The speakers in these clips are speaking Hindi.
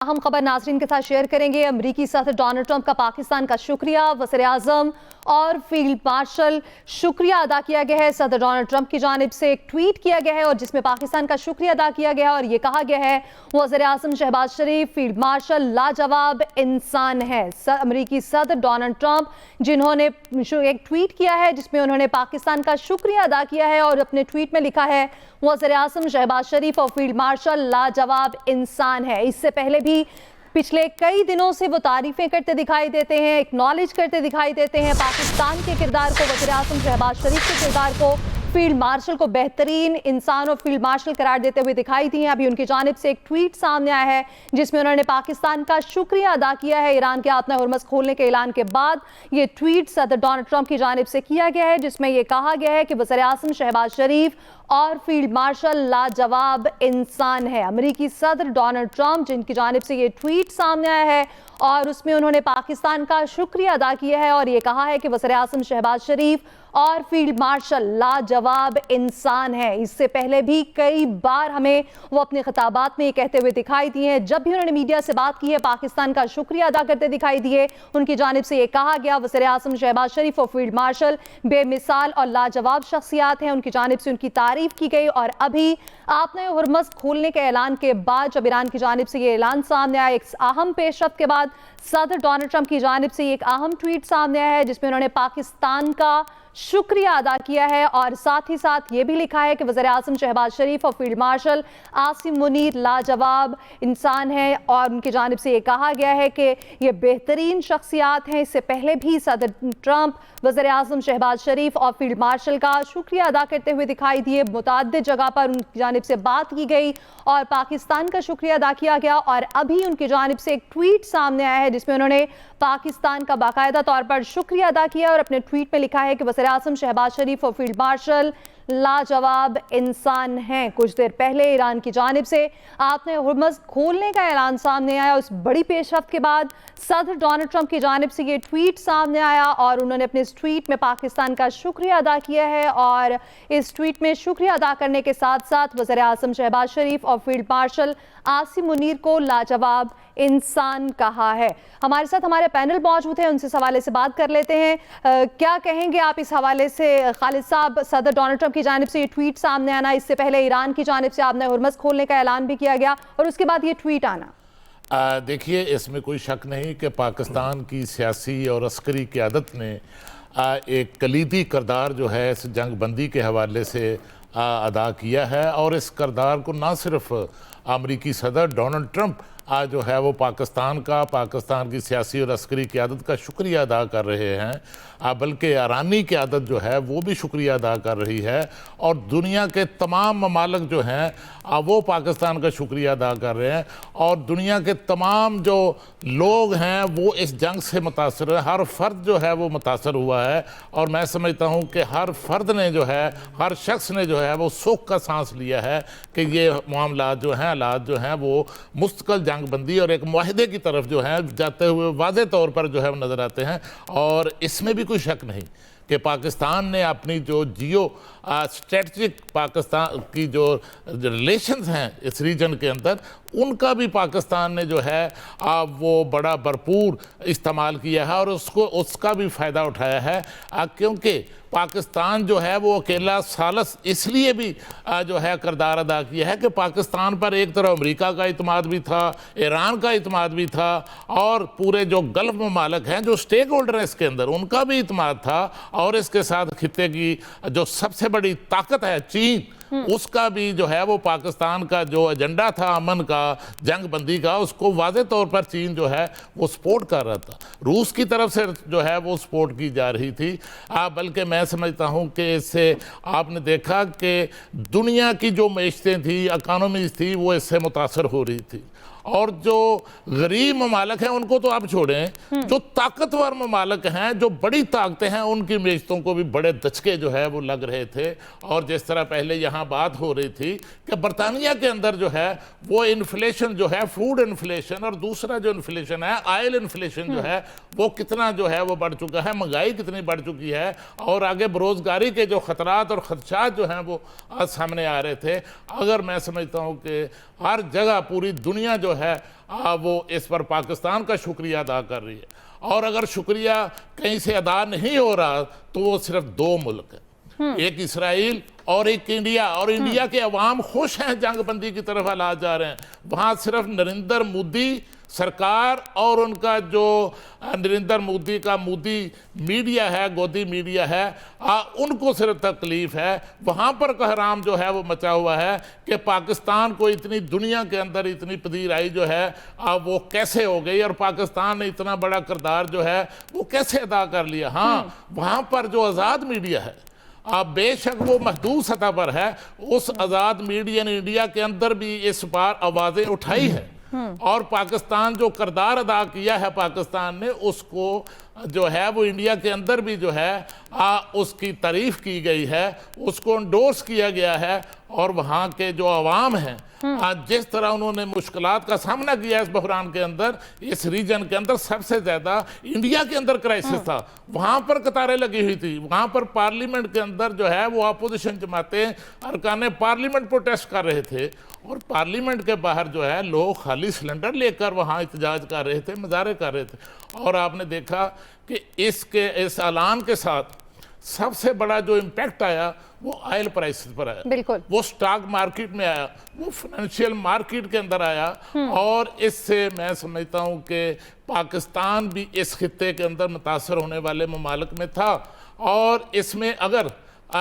अहम खबर नाजरीन के साथ शेयर करेंगे। अमरीकी सदर डोनाल्ड ट्रंप का पाकिस्तान का शुक्रिया, वज़ीर आज़म और फील्ड मार्शल शुक्रिया अदा किया गया है। सदर डोनाल्ड ट्रंप की जानिब से एक ट्वीट किया गया है और जिसमें पाकिस्तान का शुक्रिया अदा किया गया है और ये कहा गया है वज़ीर आज़म शहबाज शरीफ फील्ड मार्शल लाजवाब इंसान है। अमरीकी सदर डोनाल्ड ट्रंप जिन्होंने एक ट्वीट किया है जिसमें उन्होंने पाकिस्तान का शुक्रिया अदा किया है और अपने ट्वीट में लिखा है वज़ीर आज़म शहबाज शरीफ और फील्ड मार्शल लाजवाब इंसान है। इससे पहले भी पिछले कई दिनों से वो तारीफें करते दिखाई देते हैं, एक्नॉलेज करते दिखाई देते हैं पाकिस्तान के किरदार को, वज़ीर आज़म शहबाज शरीफ के किरदार को, फील्ड मार्शल को बेहतरीन इंसान और फील्ड मार्शल करार देते हुए दिखाई दिए हैं। अभी उनकी जानिब से एक ट्वीट सामने आया है जिसमें उन्होंने पाकिस्तान का शुक्रिया अदा किया है। ईरान के आतना हुर्मस खोलने के ऐलान के बाद ये ट्वीट सदर डोनाल्ड ट्रंप की जानिब से किया गया है जिसमें यह कहा गया है कि वज़ीर आज़म शहबाज शरीफ और फील्ड मार्शल लाजवाब इंसान है। अमरीकी सदर डोनाल्ड ट्रंप जिनकी जानिब से ये ट्वीट सामने आया है और उसमें उन्होंने पाकिस्तान का शुक्रिया अदा किया है और ये कहा है कि वज़ीर आज़म शहबाज शरीफ और फील्ड मार्शल लाजवाब इंसान है। इससे पहले भी कई बार हमें वो अपने खिताबात में ये कहते हुए दिखाई दिए हैं। जब भी उन्होंने मीडिया से बात की है पाकिस्तान का शुक्रिया अदा करते दिखाई दिए। उनकी जानिब से ये कहा गया वज़ीर आज़म शहबाज शरीफ और फील्ड मार्शल बेमिसाल और लाजवाब शख्सियात हैं। उनकी जानिब से उनकी तारीफ की गई और अभी आतना हुर्मस खोलने के ऐलान के बाद जब ईरान की जानिब से ये ऐलान सामने आया, एक अहम पेशरफ्त के बाद सदर डोनाल्ड ट्रंप की जानिब से एक अहम ट्वीट सामने आया है जिसमें उन्होंने पाकिस्तान का शुक्रिया अदा किया है और साथ ही साथ ये भी लिखा है कि वज़ीर आज़म शहबाज शरीफ और फील्ड मार्शल आसिम मुनीर लाजवाब इंसान है और उनकी जानिब से ये कहा गया है कि ये बेहतरीन शख्सियात हैं। इससे पहले भी सदर ट्रंप वज़ीर आज़म शहबाज शरीफ और फील्ड मार्शल का शुक्रिया अदा करते हुए दिखाई दिए। मुताद्दिद जगह पर उनकी जानिब से बात की गई और पाकिस्तान का शुक्रिया अदा किया गया और अभी उनकी जानिब से एक ट्वीट सामने आया है जिसमें उन्होंने पाकिस्तान का बाकायदा तौर पर शुक्रिया अदा किया और अपने ट्वीट में लिखा है कि वज़ीर आज़म शहबाज शरीफ और फील्ड मार्शल लाजवाब इंसान हैं। कुछ देर पहले ईरान की जानिब से आतना हुर्मस खोलने का ऐलान सामने आया। उस बड़ी पेशरफ्त के बाद सदर डोनाल्ड ट्रंप की जानिब से ये ट्वीट सामने आया और उन्होंने अपने इस ट्वीट में पाकिस्तान का शुक्रिया अदा किया है और इस ट्वीट में शुक्रिया अदा करने के साथ साथ वज़ीर आज़म शहबाज शरीफ और फील्ड मार्शल आसिम मुनीर को लाजवाब इंसान कहा है। हमारे साथ हमारे पैनल मौजूद हैं, उनसे इस हवाले से बात कर लेते हैं। क्या कहेंगे आप इस हवाले से? खालिद साहब, सदर डोनाल्ड ट्रंप की जानिब से ये ट्वीट सामने आना, इससे पहले ईरान की जानिब से आतना हुर्मस खोलने का ऐलान भी किया गया और उसके बाद ये ट्वीट आना। देखिए, इसमें कोई शक नहीं कि पाकिस्तान की सियासी और अस्करी क़यादत ने एक कलीदी किरदार जो है इस जंग बंदी के हवाले से अदा किया है और इस किरदार को ना सिर्फ अमरीकी सदर डोनाल्ड ट्रंप आज जो है वो पाकिस्तान की सियासी और अस्करी क़यादत का शुक्रिया अदा कर रहे हैं, बल्कि ईरानी क़यादत जो है वो भी शुक्रिया अदा कर रही है और दुनिया के तमाम ममालिक जो हैं वो पाकिस्तान का शुक्रिया अदा कर रहे हैं और दुनिया के तमाम जो लोग हैं वो इस जंग से मुतासर है। हर फर्द जो है वो मुतासर हुआ है और मैं समझता हूँ कि हर फर्द ने जो है, हर शख्स ने जो है वो सुख का सांस लिया है कि ये मामला जो हैं, हालात जो हैं वो मुस्तकिल जंग बंदी और एक मुआहदे की तरफ जो है जाते हुए वाज़े तौर पर जो है वो नज़र आते हैं। और इसमें भी कोई शक नहीं कि पाकिस्तान ने अपनी जो जियो स्ट्रेटजिक पाकिस्तान की जो रिलेशंस हैं इस रीजन के अंदर, उनका भी पाकिस्तान ने जो है वो बड़ा भरपूर इस्तेमाल किया है और उसका भी फ़ायदा उठाया है क्योंकि पाकिस्तान जो है वो अकेला सालस इसलिए भी जो है किरदार अदा किया है कि पाकिस्तान पर एक तरफ अमेरिका का इत्मीनान भी था, ईरान का इत्मीनान भी था और पूरे जो गल्फ़ ममालिक हैं जो स्टेक होल्डर हैं इसके अंदर उनका भी इत्मीनान था और इसके साथ खित्ते की जो सबसे बड़ी ताकत है चीन, उसका भी जो है वो पाकिस्तान का जो एजेंडा था अमन का, जंग बंदी का, उसको वाज़े तौर पर चीन जो है वो सपोर्ट कर रहा था। रूस की तरफ से जो है वो सपोर्ट की जा रही थी। बल्कि मैं समझता हूँ कि इससे आपने देखा कि दुनिया की जो मईशतें थी, इकानमीज थी, वो इससे मुतासर हो रही थी और जो गरीब ममालिक हैं उनको तो आप छोड़ें, जो ताकतवर ममालिक हैं, जो बड़ी ताकतें हैं, उनकी मेज़तों को भी बड़े दचके जो है वो लग रहे थे। और जिस तरह पहले यहाँ बात हो रही थी कि बरतानिया के अंदर जो है वो इन्फ्लेशन जो है, फूड इन्फ्लेशन और दूसरा जो इन्फ्लेशन है ऑयल इन्फ्लेशन जो है वो कितना जो है वो बढ़ चुका है, महंगाई कितनी बढ़ चुकी है और आगे बेरोज़गारी के जो ख़तरात और ख़दशात जो हैं वो आज सामने आ रहे थे। अगर मैं समझता हूँ कि हर जगह पूरी दुनिया जो है वो इस पर पाकिस्तान का शुक्रिया अदा कर रही है। और अगर शुक्रिया कहीं से अदा नहीं हो रहा तो वो सिर्फ दो मुल्क है, एक इसराइल और एक इंडिया। और इंडिया के अवाम खुश हैं, जंगबंदी की तरफ हालात जा रहे हैं। वहाँ सिर्फ नरेंद्र मोदी सरकार और उनका जो नरेंद्र मोदी का मोदी मीडिया है, गोदी मीडिया है, उनको सिर्फ तकलीफ है। वहाँ पर कहराम जो है वो मचा हुआ है कि पाकिस्तान को इतनी दुनिया के अंदर इतनी पजीराई जो है वो कैसे हो गई, और पाकिस्तान ने इतना बड़ा किरदार जो है वो कैसे अदा कर लिया। हाँ, वहाँ पर जो आज़ाद मीडिया है बेशक वो महदूद सतह पर है, उस आज़ाद मीडिया ने इंडिया के अंदर भी इस बार आवाज़ें उठाई है और पाकिस्तान जो किरदार अदा किया है पाकिस्तान ने, उसको जो है वो इंडिया के अंदर भी जो है उसकी तारीफ की गई है, उसको इंडोर्स किया गया है। और वहाँ के जो अवाम हैं जिस तरह उन्होंने मुश्किलात का सामना किया इस बहरान के अंदर, इस रीजन के अंदर सबसे ज़्यादा इंडिया के अंदर क्राइसिस था। वहाँ पर कतारें लगी हुई थी, वहाँ पर पार्लियामेंट के अंदर जो है वो अपोजिशन जमातें अरकान पार्लियामेंट प्रोटेस्ट कर रहे थे, और पार्लियामेंट के बाहर जो है लोग खाली सिलेंडर लेकर वहाँ एहतजाज कर रहे थे, मुजाहरे कर रहे थे। और आपने देखा कि इस ऐलान के साथ सबसे बड़ा जो इम्पैक्ट आया वो ऑयल प्राइसेस पर आया, बिल्कुल वो स्टॉक मार्केट में आया, वो फाइनेंशियल मार्केट के अंदर आया। और इससे मैं समझता हूँ कि पाकिस्तान भी इस खित्ते के अंदर मुतासर होने वाले ममालिक में था। और इसमें अगर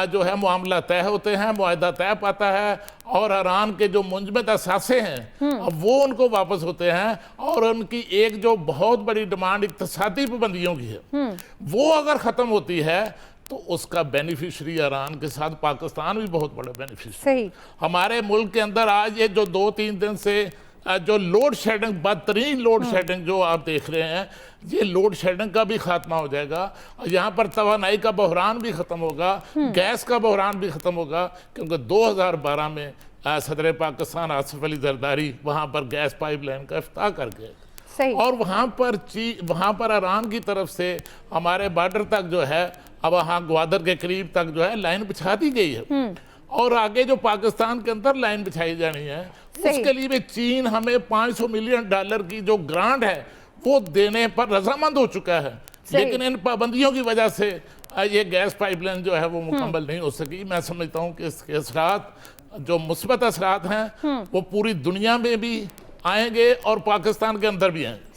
जो है मामला तय होते हैं, मुआहदा तय पाता है, और ईरान के जो मुंजमद असासे हैं अब वो उनको वापस होते हैं, और उनकी एक जो बहुत बड़ी डिमांड इक्तसादी पाबंदियों की है वो अगर ख़त्म होती है तो उसका बेनिफिशरी ईरान के साथ पाकिस्तान भी बहुत बड़ा बेनिफिशरी। हमारे मुल्क के अंदर आज ये जो 2-3 दिन से जो लोड शेडिंग, बदतरीन लोड शेडिंग जो आप देख रहे हैं, ये लोड शेडिंग का भी खात्मा हो जाएगा। यहाँ पर तवानाई का बहरान भी ख़त्म होगा, गैस का बहरान भी ख़त्म होगा, क्योंकि 2012 में सदर पाकिस्तान आसिफ अली जरदारी वहाँ पर गैस पाइपलाइन का इफ्ताह कर गए, और वहाँ पर ईरान की तरफ से हमारे बॉर्डर तक जो है अब वहाँ ग्वादर के करीब तक जो है लाइन बिछा दी गई है, और आगे जो पाकिस्तान के अंदर लाइन बिछाई जानी है उसके लिए भी चीन हमें $500 मिलियन की जो ग्रांट है वो देने पर रजामंद हो चुका है। लेकिन इन पाबंदियों की वजह से ये गैस पाइपलाइन जो है वो मुकम्मल नहीं हो सकी। मैं समझता हूँ कि इसके असरात जो मुस्बत असरात हैं वो पूरी दुनिया में भी आएंगे और पाकिस्तान के अंदर भी आएंगे।